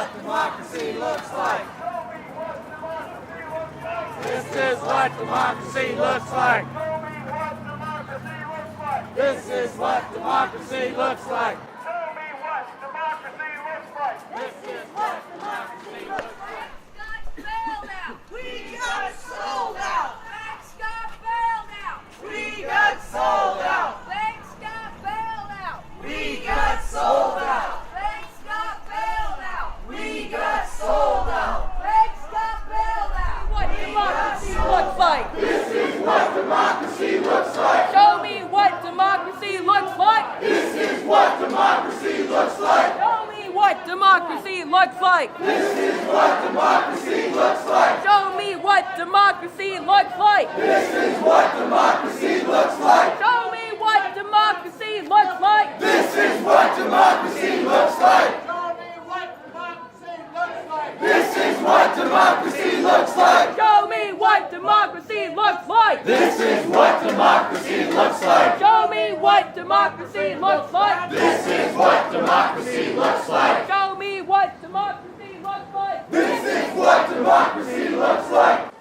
what democracy looks like. This is what democracy looks like. This is what democracy looks like. Show me what democracy looks like. This is what democracy looks like. We got sold out. Banks got bailed out. We got sold out. Banks got bailed out. We got sold out. Banks got bailed out. We got sold out. Banks got bailed out. What democracy looks like. This is what democracy looks like. Show me what democracy looks like. This is what democracy looks like. Show me what democracy looks like. This is what democracy looks like. Show me what democracy looks like. This is what democracy looks like. Show me what democracy looks like. This is what democracy looks like. This is what democracy looks like. Show me what democracy looks like. This is what democracy looks like. Show me what democracy looks like. This is what democracy looks like. Show me what democracy looks like. This is what democracy looks like.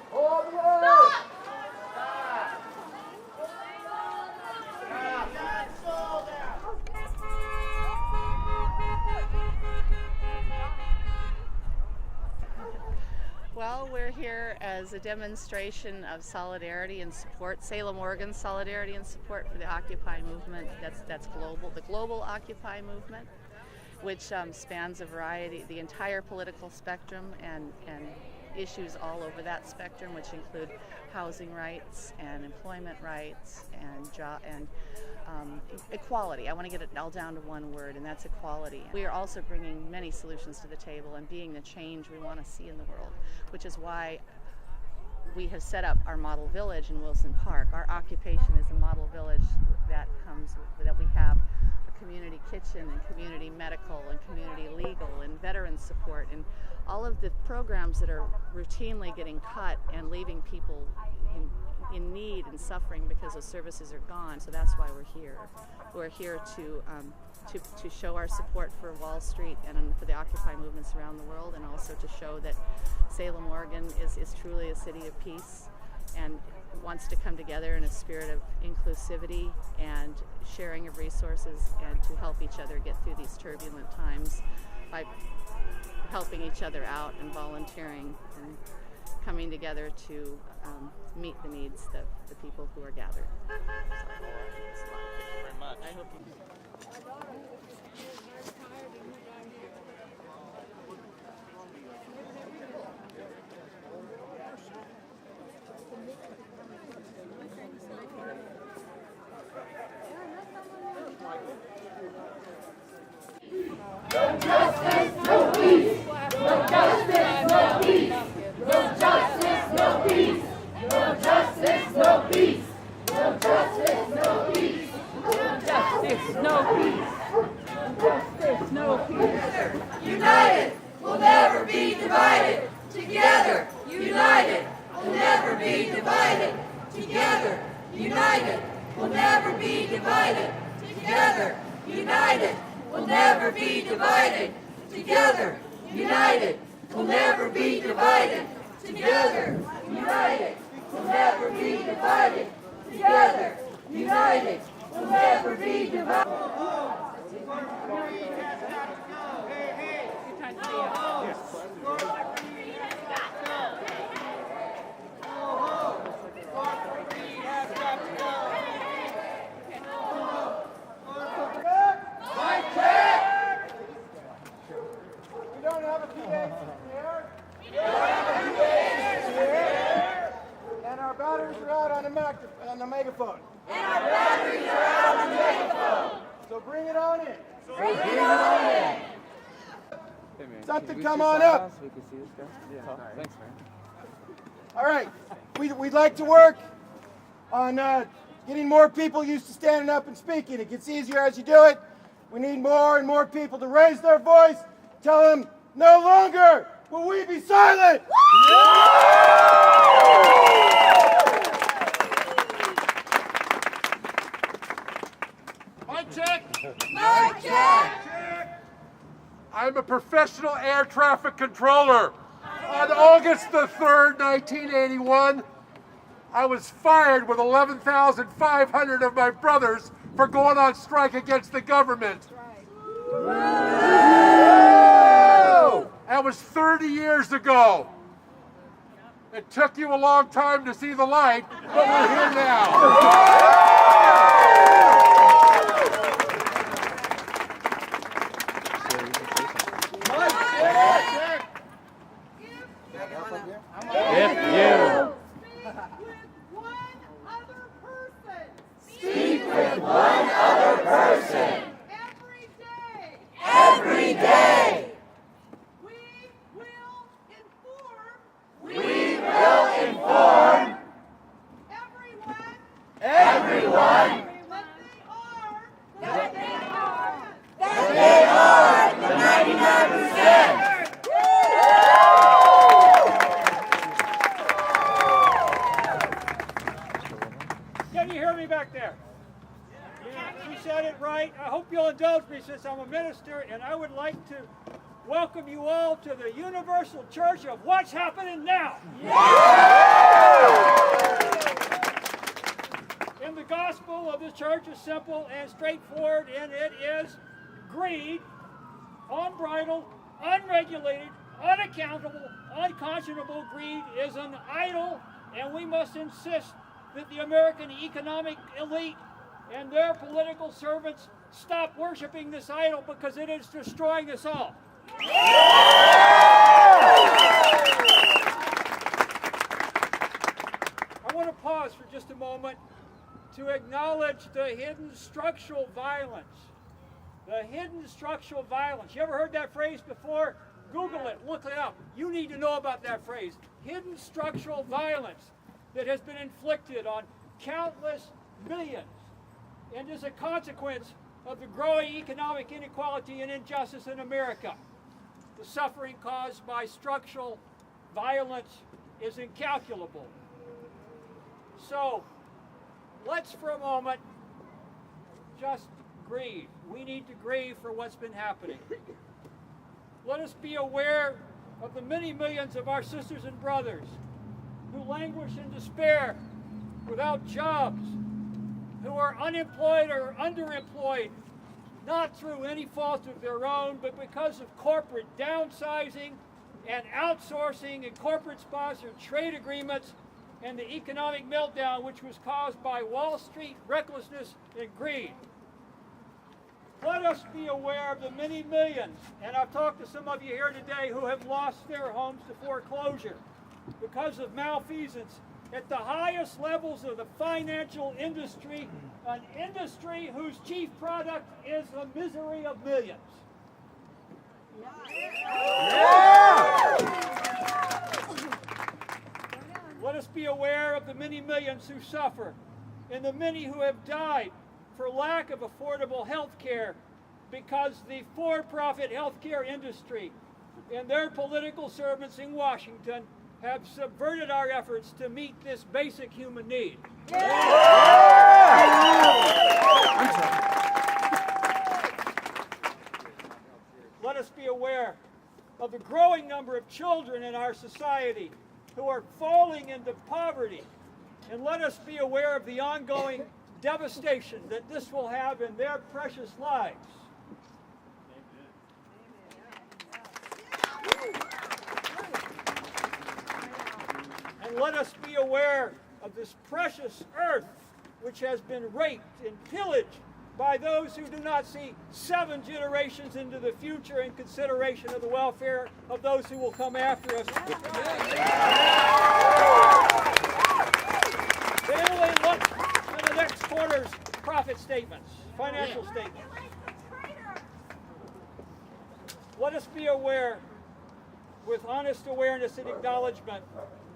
Well, we're here as a demonstration of solidarity and support, Salem Oregon solidarity and support for the Occupy movement. That's global, the global Occupy movement, which spans a variety, the entire political spectrum and issues all over that spectrum, which include housing rights and employment rights and equality. I want to get it all down to one word, and that's equality. We are also bringing many solutions to the table and being the change we want to see in the world, which is why we have set up our model village in Wilson Park. Our occupation is a model village that we have a community kitchen and community medical and community legal and veteran support and all of the programs that are routinely getting cut and leaving people in need and suffering because those services are gone. So that's why we're here. We're here to show our support for Wall Street and for the Occupy movements around the world, and also to show that Salem, Oregon is truly a city of peace and wants to come together in a spirit of inclusivity and sharing of resources, and to help each other get through these turbulent times by helping each other out and volunteering and coming together to meet the needs of the people who are gathered. Thank you very much. I hope you No justice, no peace. No justice, no peace. No justice, no peace. No justice, no peace. No justice, no peace. No justice, no peace. Justice, no peace. United, we'll never be divided. Together, united, we'll never be divided. Together, united, we'll never be divided. Together, united, we'll never be divided. Together, united, we'll never be divided. Together, united, we'll never be divided. Together, united, we'll never be divided. And our batteries are out on the megaphone. And our batteries are out on the megaphone. So bring it on in. Bring it on in. Something come on up. So we can see this guy? Yeah. Thanks, man. All right. We'd like to work on getting more people used to standing up and speaking. It gets easier as you do it. We need more and more people to raise their voice. Tell them, no longer will we be silent. Mic check. Mic check. I'm a professional air traffic controller. On August the 3rd, 1981, I was fired with 11,500 of my brothers for going on strike against the government. That was 30 years ago. It took you a long time to see the light, but we're here now. If you speak with one other person every day, we will inform everyone that they are the 99%. Can you hear me back there? Yeah, she said it right. I hope you'll indulge me since I'm a minister, and I would like to welcome you all to the universal church of what's happening now. And the gospel of the church is simple and straightforward, and it is greed, unbridled, unregulated, unaccountable, unconscionable greed is an idol, and we must insist that the American economic elite and their political servants stop worshiping this idol because it is destroying us all. I want to pause for just a moment to acknowledge the hidden structural violence. The hidden structural violence. You ever heard that phrase before? Google it, look it up. You need to know about that phrase. Hidden structural violence that has been inflicted on countless millions and is a consequence of the growing economic inequality and injustice in America. The suffering caused by structural violence is incalculable. So, let's for a moment just grieve. We need to grieve for what's been happening. Let us be aware of the many millions of our sisters and brothers who languish in despair without jobs, who are unemployed or underemployed, not through any fault of their own, but because of corporate downsizing and outsourcing and corporate-sponsored trade agreements and the economic meltdown which was caused by Wall Street recklessness and greed. Let us be aware of the many millions, and I've talked to some of you here today who have lost their homes to foreclosure because of malfeasance at the highest levels of the financial industry, an industry whose chief product is the misery of millions. Let us be aware of the many millions who suffer and the many who have died for lack of affordable health care because the for-profit health care industry and their political servants in Washington have subverted our efforts to meet this basic human need. Let us be aware of the growing number of children in our society who are falling into poverty, and let us be aware of the ongoing devastation that this will have in their precious lives. And let us be aware of this precious earth which has been raped and pillaged by those who do not see 7 generations into the future in consideration of the welfare of those who will come after us. They only look to the next quarter's profit statements, financial statements. Let us be aware, with honest awareness and acknowledgement,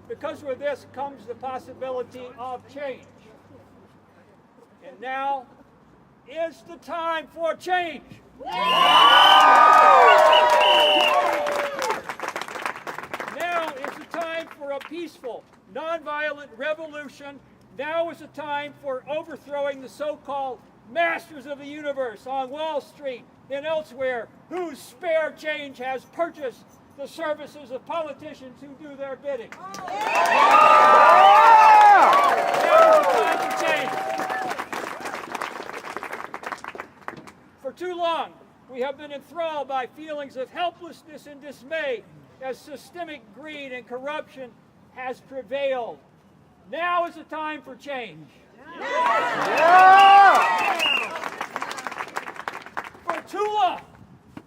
because with this comes the possibility of change. And now is the time for change. Now is the time for a peaceful, nonviolent revolution. Now is the time for overthrowing the so-called masters of the universe on Wall Street and elsewhere, whose spare change has purchased the services of politicians who do their bidding. For too long, we have been enthralled by feelings of helplessness and dismay as systemic greed and corruption has prevailed. Now is the time for change. For too long,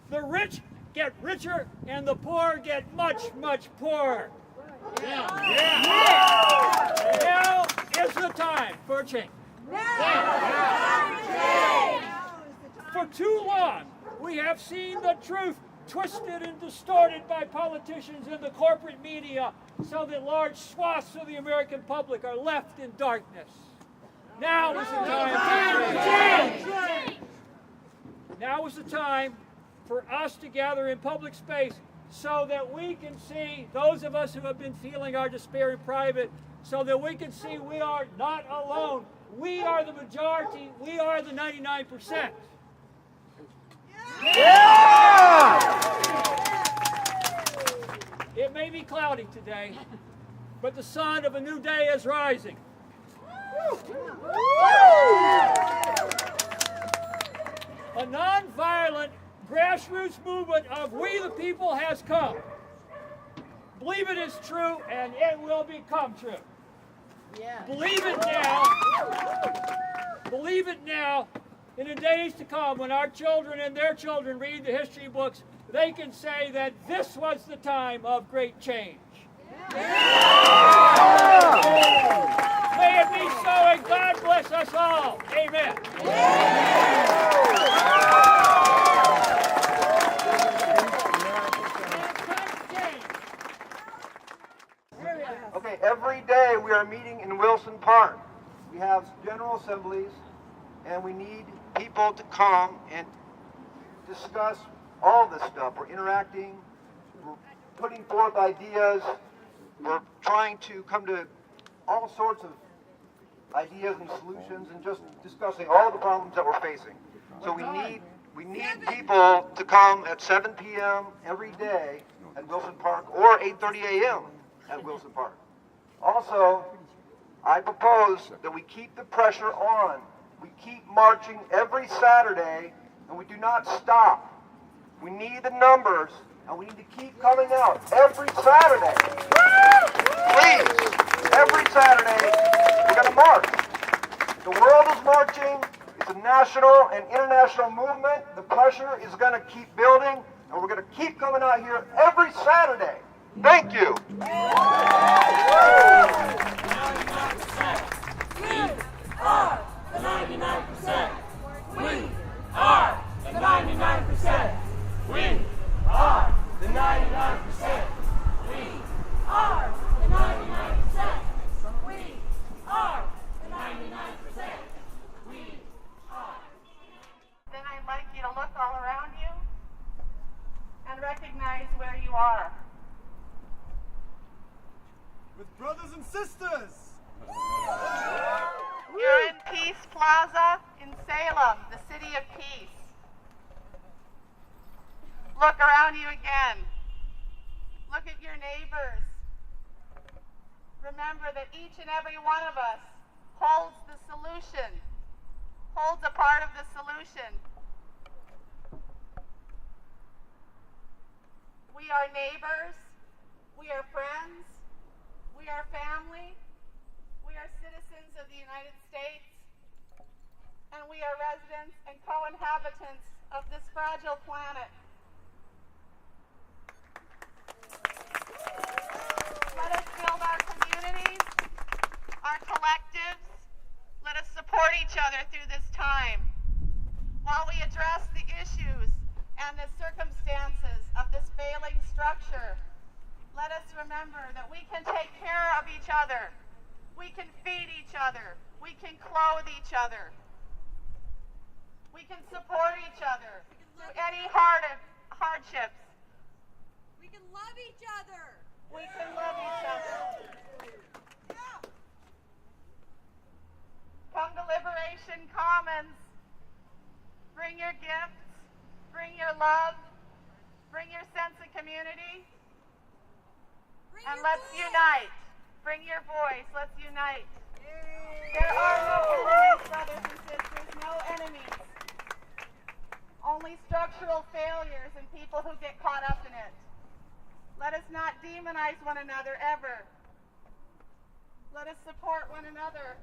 the rich get richer and the poor get much, much poorer. Now is the time for change. For too long, we have seen the truth twisted and distorted by politicians and the corporate media so that large swaths of the American public are left in darkness. Now is the time for change. Now is the time for us to gather in public space so that we can see, those of us who have been feeling our despair in private, so that we can see we are not alone. We are the majority. We are the 99%. It may be cloudy today, but the sun of a new day is rising. A non-violent grassroots movement of we the people has come. Believe it is true and it will become true. Believe it now. Believe it now. In the days to come, when our children and their children read the history books, they can say that this was the time of great change. May it be so, and God bless us all. Amen. Okay, every day we are meeting in Wilson Park. We have general assemblies, and we need people to come and discuss all this stuff. We're interacting, we're putting forth ideas, we're trying to come to all sorts of ideas and solutions and just discussing all the problems that we're facing. So we need people to come at 7 p.m. every day at Wilson Park or 8:30 a.m. at Wilson Park. Also, I propose that we keep the pressure on. We keep marching every Saturday, and we do not stop. We need the numbers, and we need to keep coming out every Saturday. Please, every Saturday, we're going to march. The world is marching. It's a national and international movement. The pressure is going to keep building, and we're going to keep coming out here every Saturday. Thank you. Then I'd like you to look all around you and recognize where you are. With brothers and sisters. You're in Peace Plaza in Salem, the city of peace. Look around you again. Look at your neighbors. Remember that each and every one of us holds the solution, holds a part of the solution. We are neighbors. We are friends. We are family. We are citizens of the United States. And we are residents and co-inhabitants of this fragile planet. Let us build our communities, our collectives. Let us support each other through this time. While we address the issues and the circumstances of this failing structure, let us remember that we can take care of each other. We can feed each other. We can clothe each other. We can support each other through any hardships. We can love each other. We can love each other. Come to Liberation Commons Bring your gifts, bring your love, bring your sense of community, and let's unite. Bring your voice, let's unite. There are no enemies, brothers and sisters, no enemies. Only structural failures and people who get caught up in it. Let us not demonize one another ever. Let us support one another.